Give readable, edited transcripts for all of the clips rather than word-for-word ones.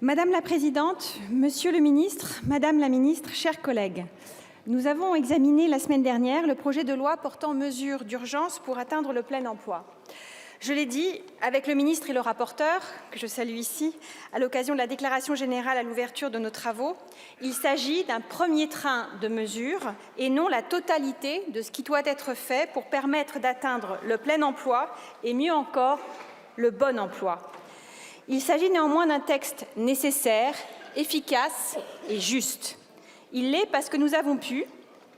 Madame la Présidente, Monsieur le Ministre, Madame la Ministre, chers collègues, nous avons examiné la semaine dernière le projet de loi portant mesures d'urgence pour atteindre le plein emploi. Je l'ai dit avec le ministre et le rapporteur, que je salue ici, à l'occasion de la déclaration générale à l'ouverture de nos travaux, il s'agit d'un premier train de mesures et non la totalité de ce qui doit être fait pour permettre d'atteindre le plein emploi et mieux encore, le bon emploi. Il s'agit néanmoins d'un texte nécessaire, efficace et juste. Il l'est parce que nous avons pu,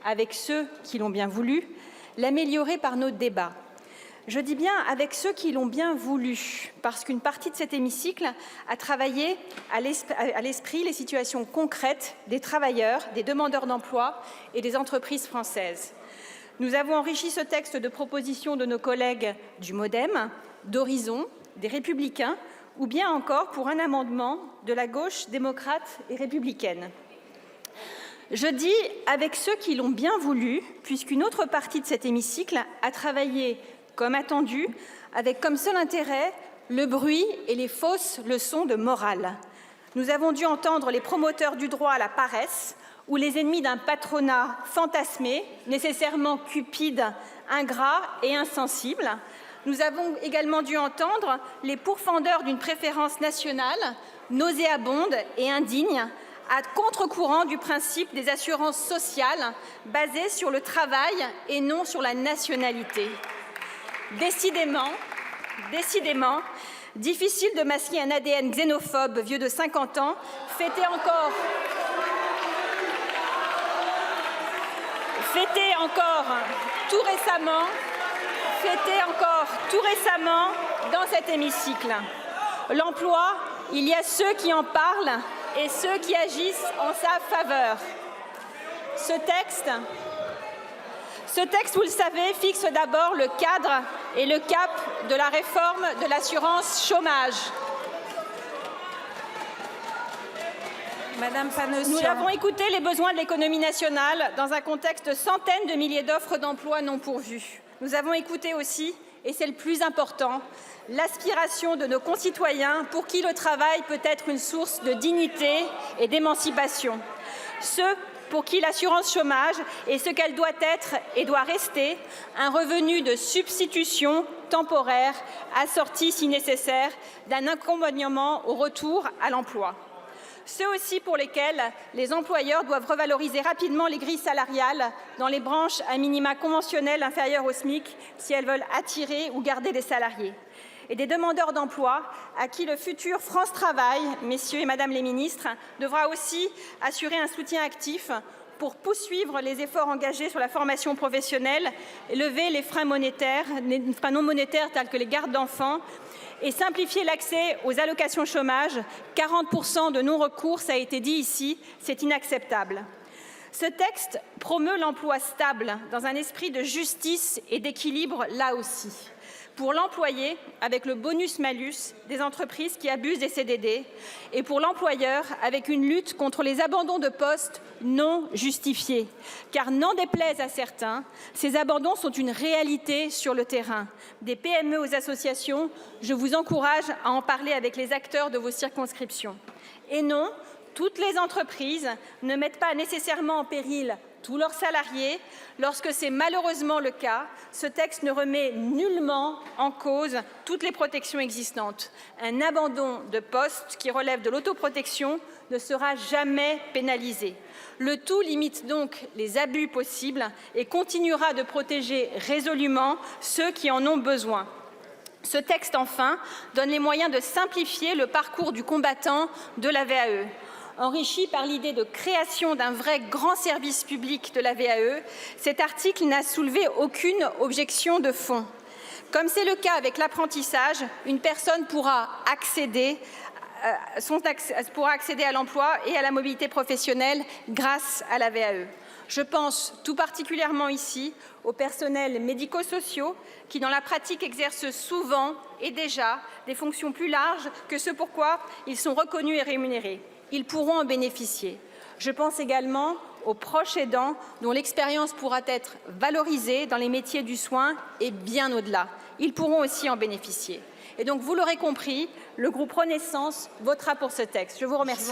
avec ceux qui l'ont bien voulu, l'améliorer par nos débats. Je dis bien avec ceux qui l'ont bien voulu, parce qu'une partie de cet hémicycle a travaillé à l'esprit les situations concrètes des travailleurs, des demandeurs d'emploi et des entreprises françaises. Nous avons enrichi ce texte de propositions de nos collègues du MoDem, d'Horizon, des Républicains, ou bien encore pour un amendement de la gauche démocrate et républicaine. Je dis avec ceux qui l'ont bien voulu, puisqu'une autre partie de cet hémicycle a travaillé, comme attendu, avec comme seul intérêt le bruit et les fausses leçons de morale. Nous avons dû entendre les promoteurs du droit à la paresse ou les ennemis d'un patronat fantasmé, nécessairement cupide, ingrat et insensible. Nous avons également dû entendre les pourfendeurs d'une préférence nationale, nauséabonde et indigne, à contre-courant du principe des assurances sociales basées sur le travail et non sur la nationalité. Décidément, difficile de masquer un ADN xénophobe vieux de 50 ans, fêté encore tout récemment dans cet hémicycle. L'emploi, il y a ceux qui en parlent et ceux qui agissent en sa faveur. Ce texte, vous le savez, fixe d'abord le cadre et le cap de la réforme de l'assurance chômage. Madame Panosyan. Nous avons écouté les besoins de l'économie nationale dans un contexte de centaines de milliers d'offres d'emploi non pourvues. Nous avons écouté aussi, et c'est le plus important, l'aspiration de nos concitoyens pour qui le travail peut être une source de dignité et d'émancipation. Ceux pour qui l'assurance chômage est ce qu'elle doit être et doit rester, un revenu de substitution temporaire assorti, si nécessaire, d'un accompagnement au retour à l'emploi. Ceux aussi pour lesquels les employeurs doivent revaloriser rapidement les grilles salariales dans les branches à minima conventionnelles inférieures au SMIC si elles veulent attirer ou garder des salariés. Et des demandeurs d'emploi à qui le futur France Travail, messieurs et madame les ministres, devra aussi assurer un soutien actif pour poursuivre les efforts engagés sur la formation professionnelle, lever les freins monétaires, les freins non monétaires tels que les gardes d'enfants et simplifier l'accès aux allocations chômage. 40% de non-recours, ça a été dit ici, c'est inacceptable. Ce texte promeut l'emploi stable dans un esprit de justice et d'équilibre là aussi. Pour l'employé, avec le bonus-malus des entreprises qui abusent des CDD, et pour l'employeur, avec une lutte contre les abandons de postes non justifiés. Car n'en déplaise à certains, ces abandons sont une réalité sur le terrain. Des PME aux associations, je vous encourage à en parler avec les acteurs de vos circonscriptions. Et non, toutes les entreprises ne mettent pas nécessairement en péril tous leurs salariés. Lorsque c'est malheureusement le cas, ce texte ne remet nullement en cause toutes les protections existantes. Un abandon de poste qui relève de l'autoprotection ne sera jamais pénalisé. Le tout limite donc les abus possibles et continuera de protéger résolument ceux qui en ont besoin. Ce texte, enfin, donne les moyens de simplifier le parcours du combattant de la VAE. Enrichi par l'idée de création d'un vrai grand service public de la VAE, cet article n'a soulevé aucune objection de fond. Comme c'est le cas avec l'apprentissage, une personne pourra accéder à l'emploi et à la mobilité professionnelle grâce à la VAE. Je pense tout particulièrement ici aux personnels médico-sociaux qui, dans la pratique, exercent souvent et déjà des fonctions plus larges que ce pour quoi ils sont reconnus et rémunérés. Ils pourront en bénéficier. Je pense également aux proches aidants dont l'expérience pourra être valorisée dans les métiers du soin et bien au-delà. Ils pourront aussi en bénéficier. Et donc, vous l'aurez compris, le groupe Renaissance votera pour ce texte. Je vous remercie.